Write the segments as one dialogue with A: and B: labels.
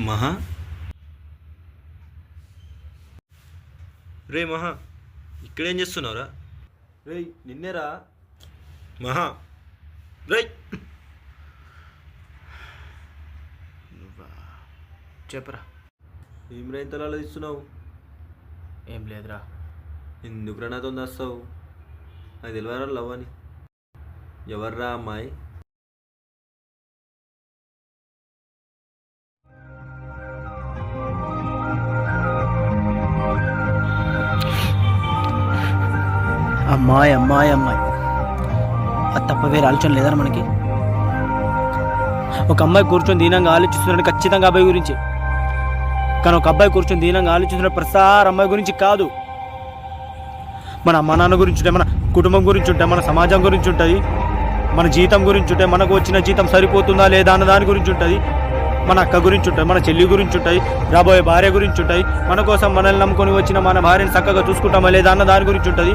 A: మహా రే మహా ఇక్కడేం చేస్తున్నావురా? రే నిన్నేరా మహా. రే
B: చెప్పరా.
A: ఏం రా ఇంతలా తీస్తున్నావు?
B: ఏం లేదురా.
A: ఎందుకురా నాతో వస్తావు? అది తెలియరా లవ్ అని? ఎవర్రా అమ్మాయి?
B: అమ్మాయి అమ్మాయి అమ్మాయి అది తప్ప వేరే ఆలోచన లేదరా మనకి. ఒక అమ్మాయి కూర్చొని దీనంగా ఆలోచిస్తున్నాడు ఖచ్చితంగా అబ్బాయి గురించి. కానీ ఒక అబ్బాయి కూర్చొని దీనంగా ఆలోచిస్తున్నాడు ప్రసార్ అమ్మాయి గురించి కాదు. మన అమ్మ నాన్న గురించి ఉంటాయి, మన కుటుంబం గురించి ఉంటాయి, మన సమాజం గురించి ఉంటుంది, మన జీతం గురించి ఉంటాయి, మనకు వచ్చిన జీతం సరిపోతుందా లేదా అన్న దాని గురించి ఉంటుంది, మన అక్క గురించి ఉంటుంది, మన చెల్లి గురించి ఉంటాయి, రాబోయే భార్య గురించి ఉంటాయి, మన కోసం మనల్ని నమ్ముకొని వచ్చిన మన భార్యని చక్కగా చూసుకుంటామా లేదా అన్న దాని గురించి ఉంటుంది,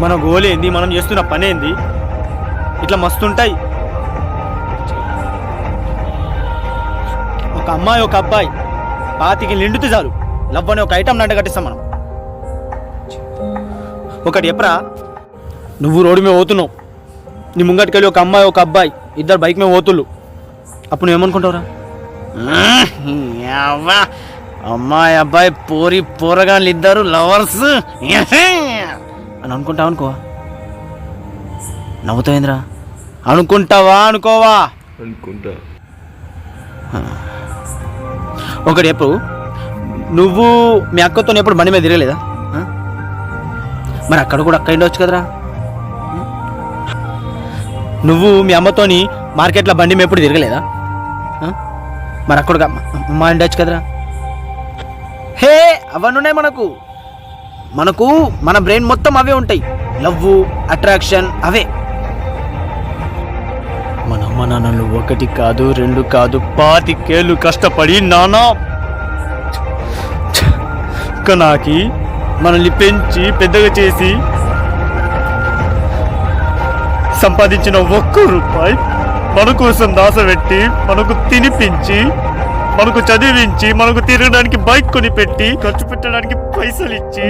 B: మన గోల్ ఏంది, మనం చేస్తున్న పని ఏంది, ఇట్లా మస్తుంటాయి. ఒక అమ్మాయి ఒక అబ్బాయి పాతికి నిండితే చాలు లవ్ అనే ఒక ఐటమ్ నంట కట్టిస్తాం మనం. ఒకటి ఎప్పురా, నువ్వు రోడ్డు మీద పోతున్నావు, నీ ముంగటికెళ్ళి ఒక అమ్మాయి ఒక అబ్బాయి ఇద్దరు బైక్ మీద పోతుళ్ళు, అప్పుడు నువ్వేమనుకుంటావురా? అమ్మాయి అబ్బాయి పోరి పోరగాళ్ళు ఇద్దరు లవర్స్ అని అనుకుంటావు అనుకో. నవ్వుతావేంద్రా? అనుకుంటావా అనుకోవా?
A: అనుకుంటా.
B: ఒకటి ఎప్పుడు నువ్వు మీ అక్కతో ఎప్పుడు బండి మీద తిరగలేదా? మరి అక్కడ కూడా అక్క ఉండవచ్చు కదరా. నువ్వు మీ అమ్మతోని మార్కెట్లో బండి మీద ఎప్పుడు తిరగలేదా? మరి అక్కడ అమ్మ ఉండొచ్చు కదరా. హే అవన్నీ ఉన్నాయి మనకు. మనకు మన బ్రెయిన్ మొత్తం అవే ఉంటాయి, లవ్ అట్రాక్షన్ అవే. మన అమ్మ నాన్నలు ఒకటి కాదు రెండు కాదు 25 ఏళ్ళు కష్టపడి నానా నాకి మనల్ని పెంచి పెద్దగా చేసి సంపాదించిన 1 రూపాయి మన కోసం దాసపెట్టి మనకు తినిపించి మనకు చదివించి మనకు తిరగడానికి బైక్ కొని పెట్టి ఖర్చు పెట్టడానికి పైసలు ఇచ్చి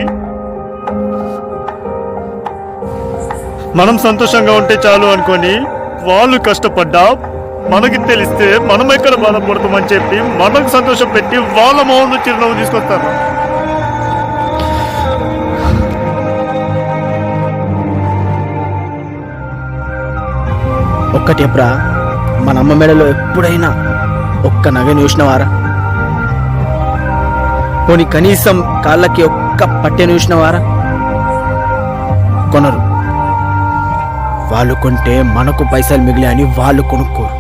B: మనం సంతోషంగా ఉంటే చాలు అనుకొని వాళ్ళు కష్టపడ్డా మనకి తెలిస్తే మనం ఎక్కడ బాధపడతామని చెప్పి మనకు సంతోషం పెట్టి వాళ్ళ మౌన చిరునవ్వు తీసుకొస్తారు. ఒక్కటి ఎప్పుడా మన అమ్మ మెడలో ఎప్పుడైనా ఒక్క నగని చూసినవారా? పోనీ కనీసం కాళ్ళకి ఒక్క పట్టెను చూసినవారా? కొనరు. వాళ్ళు కొంటే మనకు పైసలు మిగిలి అని వాళ్ళు కొనుక్కోరు.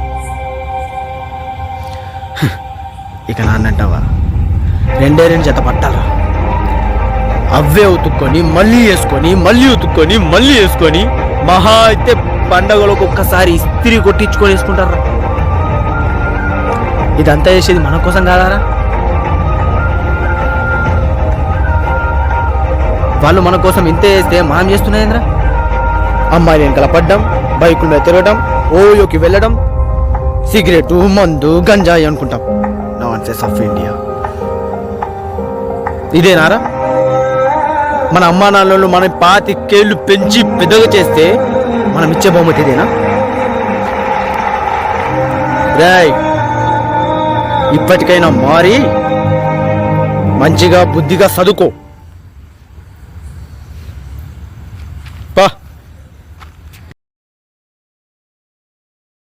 B: ఇక నాన్నంటావా 2 జత పట్టాలరా, అవే ఉతుక్కొని మళ్ళీ వేసుకొని మళ్ళీ ఉతుక్కొని మళ్ళీ వేసుకొని మహా అయితే పండగలకు ఒక్కసారి ఇస్త్రీ కొట్టించుకొని వేసుకుంటారా. ఇదంతా చేసేది మన కోసం కాదారా? వాళ్ళు మన కోసం ఇంతే చేస్తే మనం చేస్తున్నాయింద్రా. అమ్మాయిలు వెనకాల పడ్డం, బైకుల మీద తిరగడం, ఓయోకి వెళ్ళడం, సిగరెట్ మందు గంజాయి అనుకుంటాం. Nonsense of India. ఇదేనారా? మన అమ్మా నాన్నలు మన 25 ఏళ్ళు పెంచి పెద్దగా చేస్తే మనం ఇచ్చే బహుమతి ఇదేనా? రైట్, ఇప్పటికైనా మారి మంచిగా బుద్ధిగా చదువుకో.